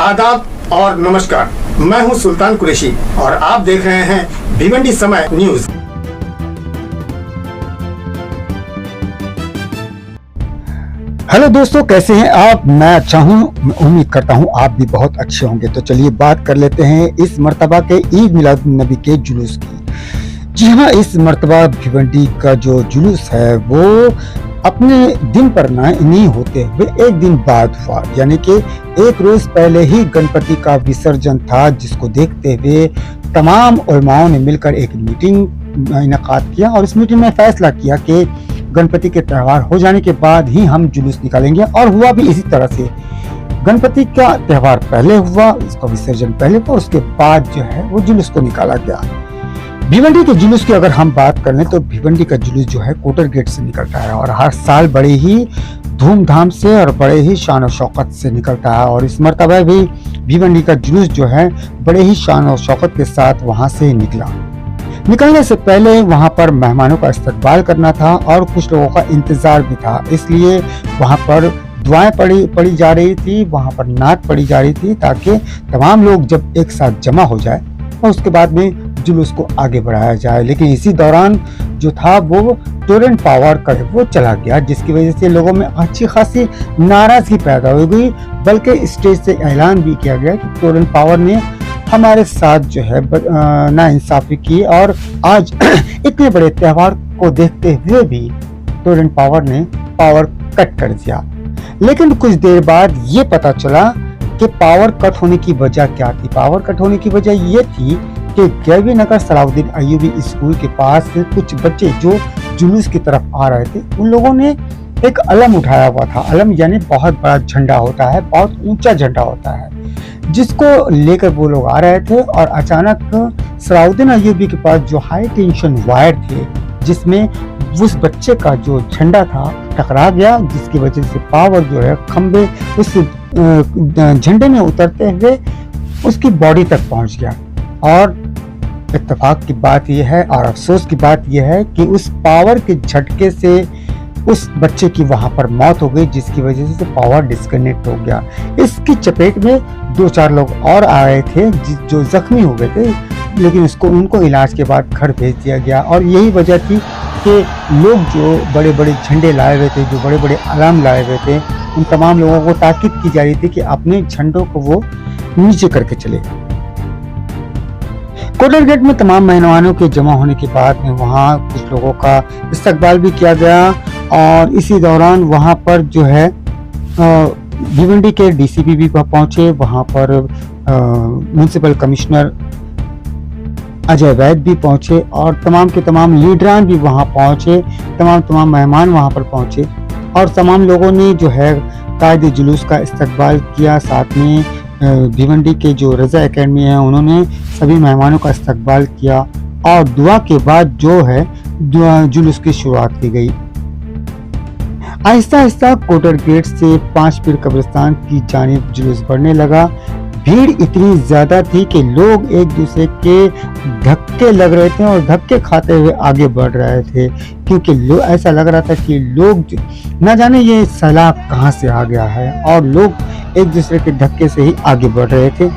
आदाब और नमस्कार। मैं हूं सुल्तान कुरैशी और आप देख रहे हैं भिवंडी समय न्यूज। हेलो दोस्तों, कैसे हैं आप? मैं अच्छा हूं, उम्मीद करता हूं आप भी बहुत अच्छे होंगे। तो चलिए बात कर लेते हैं इस मर्तबा के ईद मिलाद नबी के जुलूस की। जी हाँ, इस मर्तबा भिवंडी का जो जुलूस है वो अपने दिन पर नहीं होते हुए एक दिन बाद हुआ, यानी कि एक रोज पहले ही गणपति का विसर्जन था, जिसको देखते हुए तमाम उलमाओं ने मिलकर एक मीटिंग इनेकाद किया और इस मीटिंग में फैसला किया कि गणपति के त्यौहार हो जाने के बाद ही हम जुलूस निकालेंगे। और हुआ भी इसी तरह से। गणपति का त्यौहार पहले हुआ, इसका विसर्जन पहले हुआ, उसके बाद जो है वो जुलूस को निकाला गया। भिवंडी के जुलूस की अगर हम बात कर लें तो भिवंडी का जुलूस जो है कोटर गेट से निकलता है और हर साल बड़े ही धूमधाम से और बड़े ही शान और शौकत से निकलता है। और इस मर्तबा भी भिवंडी का जुलूस जो है बड़े ही शान और शौकत के साथ वहां से निकला। निकलने से पहले वहां पर मेहमानों का इस्तकबाल करना था और कुछ लोगों का इंतजार भी था, इसलिए वहां पर दुआएं पड़ी जा रही थी, वहां पर नात पड़ी जा रही थी, ताकि तमाम लोग जब एक साथ जमा हो जाए और उसके बाद में जुलूस को आगे बढ़ाया जाए। लेकिन इसी दौरान जो था वो टोरेंट पावर का वो चला गया, जिसकी वजह से लोगों में अच्छी खासी नाराजगी पैदा हो गई। बल्कि स्टेज से ऐलान भी किया गया कि टोरेंट पावर ने हमारे साथ जो है नाइंसाफी की और आज इतने बड़े त्यौहार को देखते हुए भी टोरेंट पावर ने पावर कट कर दिया। लेकिन कुछ देर बाद ये पता चला कि पावर कट होने की वजह क्या थी। पावर कट होने की वजह ये थी कि गैवी नगर सलाउद्दीन अय्यूबी स्कूल के पास कुछ बच्चे जो जुलूस की तरफ आ रहे थे, उन लोगों ने एक अलम उठाया हुआ था। अलम यानी बहुत बड़ा झंडा होता है, बहुत ऊंचा झंडा होता है, जिसको लेकर वो लोग आ रहे थे और अचानक सलाउद्दीन अय्यूबी के पास जो हाई टेंशन वायर थे, जिसमें उस बच्चे का जो झंडा था टकरा गया, जिसकी वजह से पावर जो है खंबे उस झंडे में उतरते हुए उसकी बॉडी तक पहुंच गया। और इत्तेफाक की बात यह है और अफसोस की बात यह है कि उस पावर के झटके से उस बच्चे की वहां पर मौत हो गई, जिसकी वजह से पावर डिस्कनेक्ट हो गया। इसकी चपेट में 2-4 लोग और आए थे जो जख्मी हो गए थे, लेकिन उनको इलाज के बाद घर भेज दिया गया। और यही वजह थी कि लोग जो बड़े बड़े झंडे लाए हुए थे, जो बड़े बड़े अलार्म लाए हुए थे, उन तमाम लोगों को ताकीद की जा रही थी कि अपने झंडों को वो नीचे करके चले। कोटर गेट में तमाम मेहमानों के जमा होने के बाद में वहाँ कुछ लोगों का इस्तकबाल भी किया गया और इसी दौरान वहाँ पर जो है भिवंडी के डीसीपी भी पहुंचे, वहाँ पर म्युनिसिपल कमिश्नर अजय वैद भी पहुंचे और तमाम के तमाम लीडरान भी वहाँ पहुंचे, तमाम मेहमान वहाँ पर पहुंचे और तमाम लोगों ने जो है कायदे जुलूस का इस्तकबाल किया। साथ में भिवंडी के जो रजा एकेडमी है, उन्होंने सभी मेहमानों का इस्तकबाल किया और दुआ के बाद जो है जुलूस की शुरुआत की गई। आहिस्ता आहिस्ता कोटर गेट से 5 पीर कब्रिस्तान की जानिब जुलूस बढ़ने लगा। भीड़ इतनी ज्यादा थी कि लोग एक दूसरे के धक्के लग रहे थे और धक्के खाते हुए आगे बढ़ रहे थे, क्योंकि ऐसा लग रहा था कि लोग न जाने ये सैलाब कहाँ से आ गया है और लोग एक दूसरे के धक्के से ही आगे बढ़ रहे थे।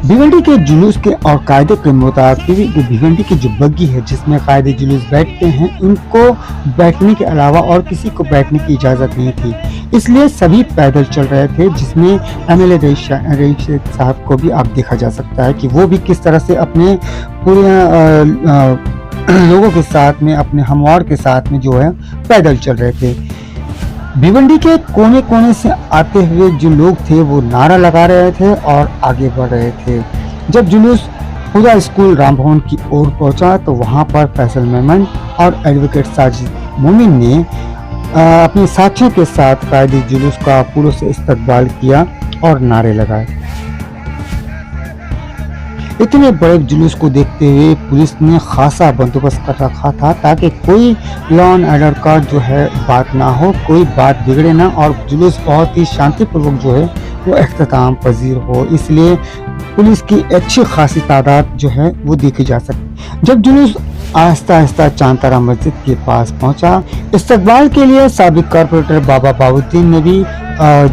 भिवंडी के जुलूस के और कायदे के मुताबिक भिवंडी की जो बग्गी है जिसमें कायदे जुलूस बैठते हैं, उनको बैठने के अलावा और किसी को बैठने की इजाजत नहीं थी, इसलिए सभी पैदल चल रहे थे। जिसमें एमएलए रईस साहब को भी आप देखा जा सकता है कि वो भी किस तरह से अपने पूरे लोगों के साथ में, अपने हमवार के साथ में जो है पैदल चल रहे थे। भिवंडी के कोने कोने से आते हुए जो लोग थे वो नारा लगा रहे थे और आगे बढ़ रहे थे। जब जुलूस खुदा स्कूल राम भवन की ओर पहुंचा तो वहां पर फैसल मेमन और एडवोकेट साजिद मोमिन ने अपने साथियों के साथ कायदे जुलूस का फूलों से इस्तकबाल किया और नारे लगाए। इतने बड़े जुलूस को देखते हुए पुलिस ने खासा बंदोबस्त कर रखा था ताकि कोई लॉ एंड ऑर्डर का जो है बात ना हो, कोई बात बिगड़े ना और जुलूस बहुत ही शांतिपूर्वक जो है वो इख्तिताम पजीर हो। इसलिए पुलिस की अच्छी खासी तादाद जो है वो देखी जा सकती। जब जुलूस आहिस्ता आहिस्ता चांतारा मस्जिद के पास पहुंचा। इस्तकबाल के लिए साबिक कारपोरेटर बाबा बाबुद्दीन ने भी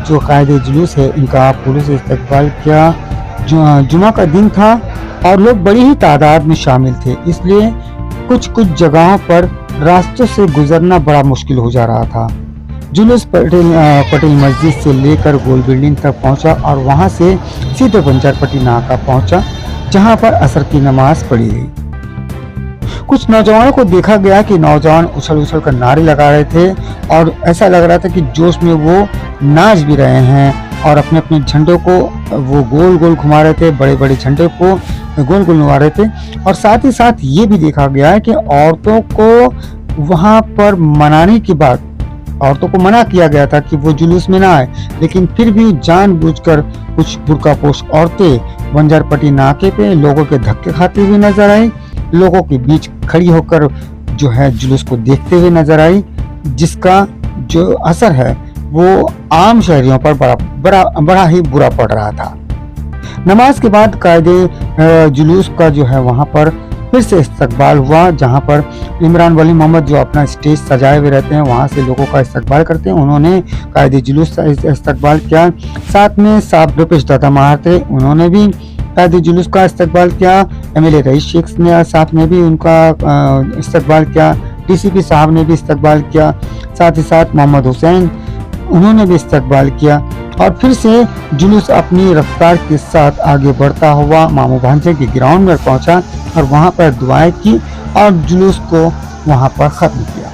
जो कायदे जुलूस है इनका पुलिस इस्तकबाल किया। जुमा का दिन था और लोग बड़ी ही तादाद में शामिल थे, इसलिए कुछ जगहों पर रास्तों से गुजरना बड़ा मुश्किल हो जा रहा था। जुलूस पटेल मस्जिद से लेकर गोल बिल्डिंग तक पहुंचा और वहां से सीधे बंजारपट्टी नाका पहुंचा, जहां पर असर की नमाज पढ़ी गई। कुछ नौजवानों को देखा गया कि नौजवान उछल कर नारे लगा रहे थे और ऐसा लग रहा था कि जोश में वो नाच भी रहे हैं और अपने अपने झंडों को वो गोल गोल घुमा रहे थे, बड़े बड़े झंडे को गोल गोल घुमा रहे थे। और साथ ही साथ ये भी देखा गया है कि औरतों को वहां पर मनाने के बाद औरतों को मना किया गया था कि वो जुलूस में ना आए, लेकिन फिर भी जानबूझकर कुछ बुर्कापोश औरतें बंजारपट्टी नाके पे लोगों के धक्के खाती हुई नजर आई, लोगों के बीच खड़ी होकर जो है जुलूस को देखते हुए नजर आई, जिसका जो असर है वो आम शहरियों पर बड़ा ही बुरा पड़ रहा था। नमाज के बाद कायदे जुलूस का जो है वहां पर फिर से इस्तकबाल हुआ, जहां पर इमरान वली मोहम्मद जो अपना स्टेज सजाए हुए रहते हैं वहां से लोगों का इस्तकबाल करते हैं, उन्होंने कायदे जुलूस का इस्तकबाल किया। साथ में साहब रुपेश दादा माहर थे, उन्होंने भी कायदे जुलूस का इस्तकबाल किया। एमएलए रईस शेख साहब ने भी उनका इस्तकबाल किया, डीसीपी साहब ने भी इस्तकबाल किया, साथ ही साथ मोहम्मद हुसैन उन्होंने भी इस्तकबाल किया। और फिर से जुलूस अपनी रफ्तार के साथ आगे बढ़ता हुआ मामू भांजे के ग्राउंड में पहुंचा और वहां पर दुआएं की और जुलूस को वहां पर खत्म किया।